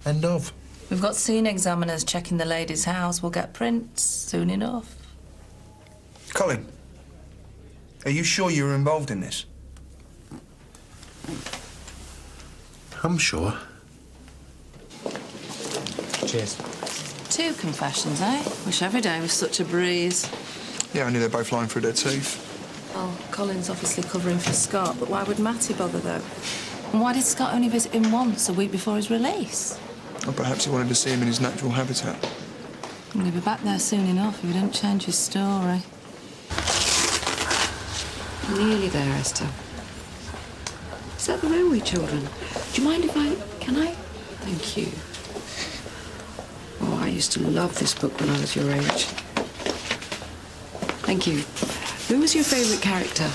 End of. We've got scene examiners checking the lady's house. We'll get prints soon enough. Colin, are you sure you were involved in this? I'm sure. Cheers. 2 confessions, eh? Wish every day was such a breeze. Yeah, I knew they're both lying through their teeth. Well, Colin's obviously covering for Scott, but why would Matty bother, though? And why did Scott only visit him once, a week before his release? Or perhaps he wanted to see him in his natural habitat. And he'll be back there soon enough if he don't change his story. Nearly there, Esther. Is that the Railway Children? Do you mind if I... Can I? Thank you. Oh, I used to love this book when I was your age. Thank you. Who was your favourite character?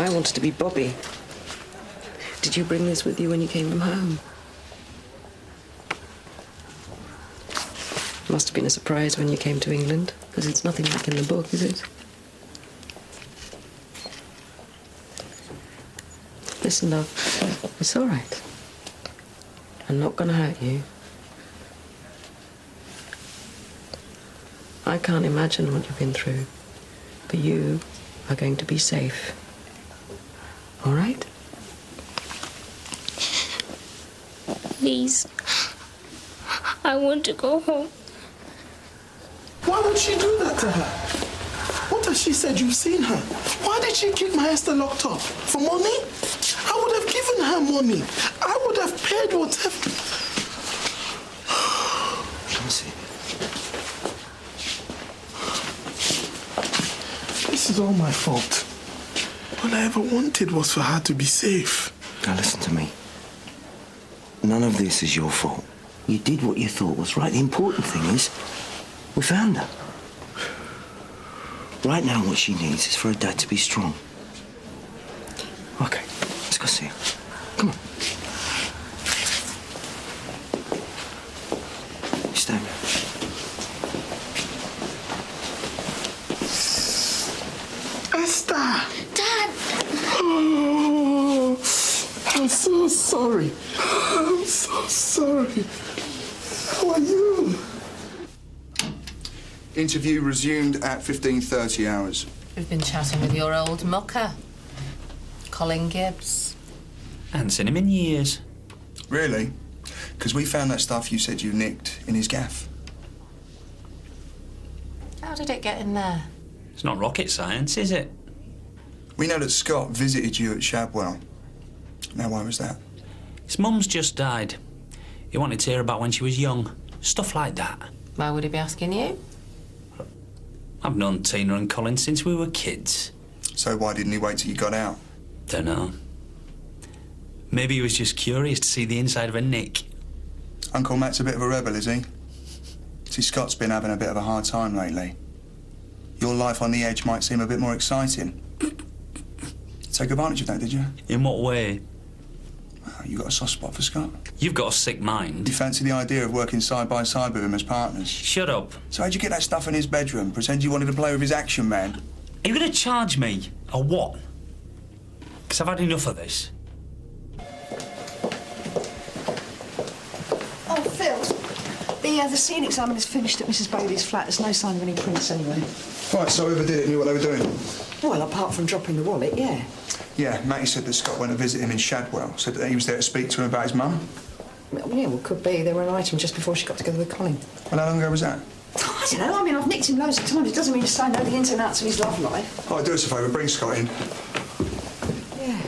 I wanted to be Bobby. Did you bring this with you when you came from home? Must have been a surprise when you came to England, because it's nothing like in the book, is it? Listen, love, it's all right. I'm not going to hurt you. I can't imagine what you've been through, but you are going to be safe. All right? Please. I want to go home. Why would she do that to her? What has she said? You've seen her. Why did she keep my Esther locked up? For money? I would have given her money. I would have paid whatever. Let me see. This is all my fault. All I ever wanted was for her to be safe. Now listen to me. None of this is your fault. You did what you thought was right. The important thing is, we found her. Right now, what she needs is for her dad to be strong. Okay, let's go see her. Come on. You stay. Esther! Dad! Oh, I'm so sorry. I'm so sorry. How are you? Interview resumed at 15:30 hours. We've been chatting with your old mucker, Colin Gibbs. Hadn't seen him in years. Really? Because we found that stuff you said you nicked in his gaff. How did it get in there? It's not rocket science, is it? We know that Scott visited you at Shadwell. Now, why was that? His mum's just died. He wanted to hear about when she was young. Stuff like that. Why would he be asking you? I've known Tina and Colin since we were kids. So why didn't he wait till you got out? Dunno. Maybe he was just curious to see the inside of a nick. Uncle Matt's a bit of a rebel, is he? See, Scott's been having a bit of a hard time lately. Your life on the edge might seem a bit more exciting. Take advantage of that, did you? In what way? You got a soft spot for Scott? You've got a sick mind. You fancy the idea of working side by side with him as partners? Shut up. So how'd you get that stuff in his bedroom? Pretend you wanted to play with his action man? Are you going to charge me? Or what? Because I've had enough of this. Oh, Phil. The scene examiner's finished at Mrs. Bailey's flat. There's no sign of any prints anyway. Right, so whoever did it knew what they were doing? Well, apart from dropping the wallet, yeah. Yeah, Matty said that Scott went to visit him in Shadwell. Said that he was there to speak to him about his mum. Yeah, well, could be. There were an item just before she got together with Colin. Well, how long ago was that? I don't know. I mean, I've nicked him loads of times. It doesn't mean to say I know the ins and outs of his love life. Oh, do us a favour, bring Scott in. Yeah.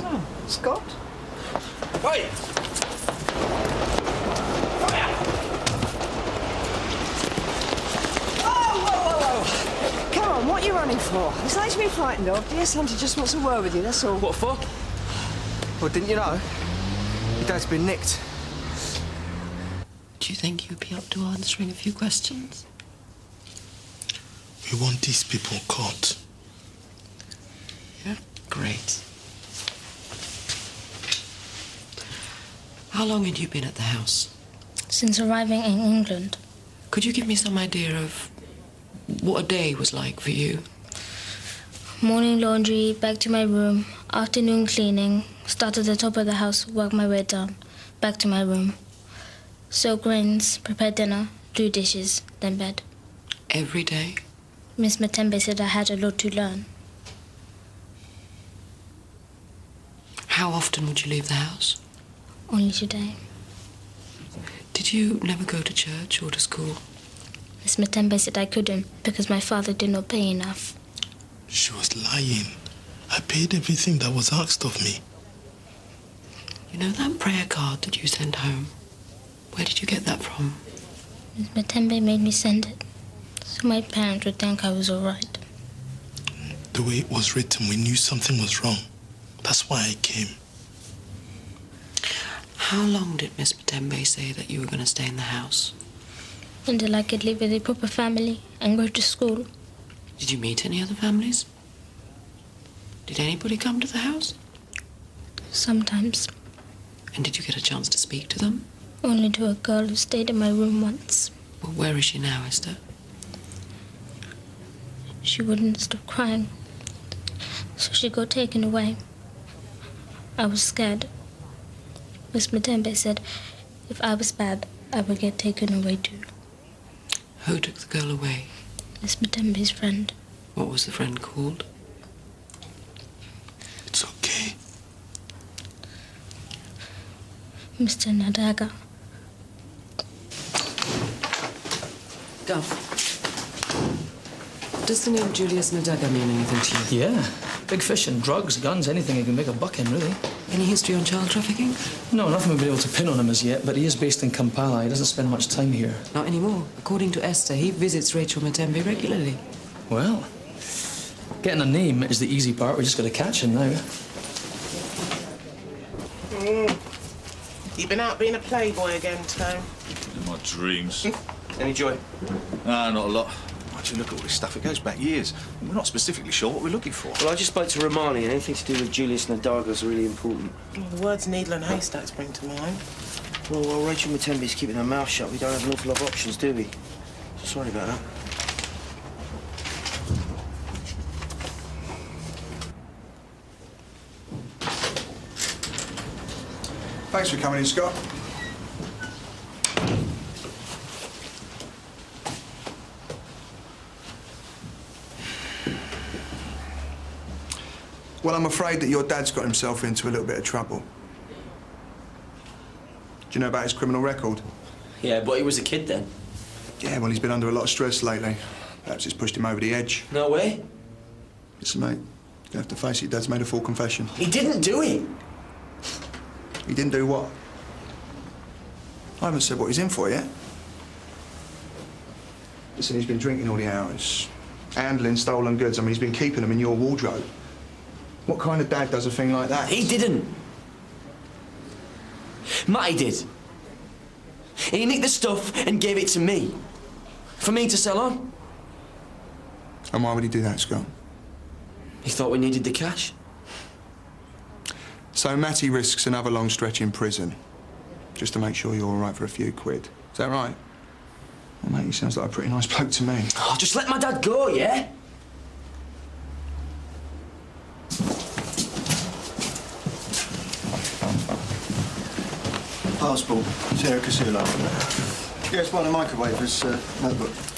Oh, Scott? Wait! Come on, what are you running for? There's nothing to be frightened of. Dear Santi just wants a word with you, that's all. What for? Well, didn't you know? Your dad's been nicked. Do you think you'd be up to answering a few questions? We want these people caught. Yeah, great. How long had you been at the house? Since arriving in England. Could you give me some idea of what a day was like for you? Morning laundry, back to my room. Afternoon cleaning. Start at the top of the house, work my way down. Back to my room. Soak grains, prepare dinner, do dishes, then bed. Every day? Miss Matembe said I had a lot to learn. How often would you leave the house? Only today. Did you never go to church or to school? Miss Matembe said I couldn't because my father did not pay enough. She was lying. I paid everything that was asked of me. You know that prayer card that you sent home? Where did you get that from? Miss Matembe made me send it, so my parents would think I was all right. The way it was written, we knew something was wrong. That's why I came. How long did Miss Matembe say that you were going to stay in the house? Until I could live with a proper family and go to school. Did you meet any other families? Did anybody come to the house? Sometimes. And did you get a chance to speak to them? Only to a girl who stayed in my room once. Well, where is she now, Esther? She wouldn't stop crying, so she got taken away. I was scared. Miss Matembe said if I was bad, I would get taken away too. Who took the girl away? Miss Matembe's friend. What was the friend called? It's okay. Mr. Nadaga. Gov, does the name Julius Nadaga mean anything to you? Yeah. Big fish in drugs, guns, anything you can make a buck in, really. Any history on child trafficking? No, nothing we've been able to pin on him as yet, but he is based in Kampala. He doesn't spend much time here. Not anymore. According to Esther, he visits Rachel Matembe regularly. Well, getting a name is the easy part. We just got to catch him now. You've been out being a playboy again, Tone. In my dreams. Any joy? Nah, not a lot. Why'd you look at all this stuff? It goes back years. We're not specifically sure what we're looking for. Well, I just spoke to Romani, and anything to do with Julius Nadaga is really important. Well, the words needle and haystacks bring to mind. Well, while Rachel Matembe's keeping her mouth shut, we don't have an awful lot of options, do we? So sorry about that. Thanks for coming in, Scott. Well, I'm afraid that your dad's got himself into a little bit of trouble. Do you know about his criminal record? Yeah, but he was a kid then. Yeah, well, he's been under a lot of stress lately. Perhaps it's pushed him over the edge. No way. Listen, mate, you have to face it, Dad's made a full confession. He didn't do it. He didn't do what? I haven't said what he's in for yet. Listen, he's been drinking all the hours, handling stolen goods. I mean, he's been keeping them in your wardrobe. What kind of dad does a thing like that? He didn't. Matty did. He nicked the stuff and gave it to me. For me to sell on. And why would he do that, Scott? He thought we needed the cash. So Matty risks another long stretch in prison, just to make sure you're all right for a few quid. Is that right? Well, mate, he sounds like a pretty nice bloke to me. Oh, just let my dad go, yeah? Passport, Sarah Casula. Yes, one of the microwavers, notebook.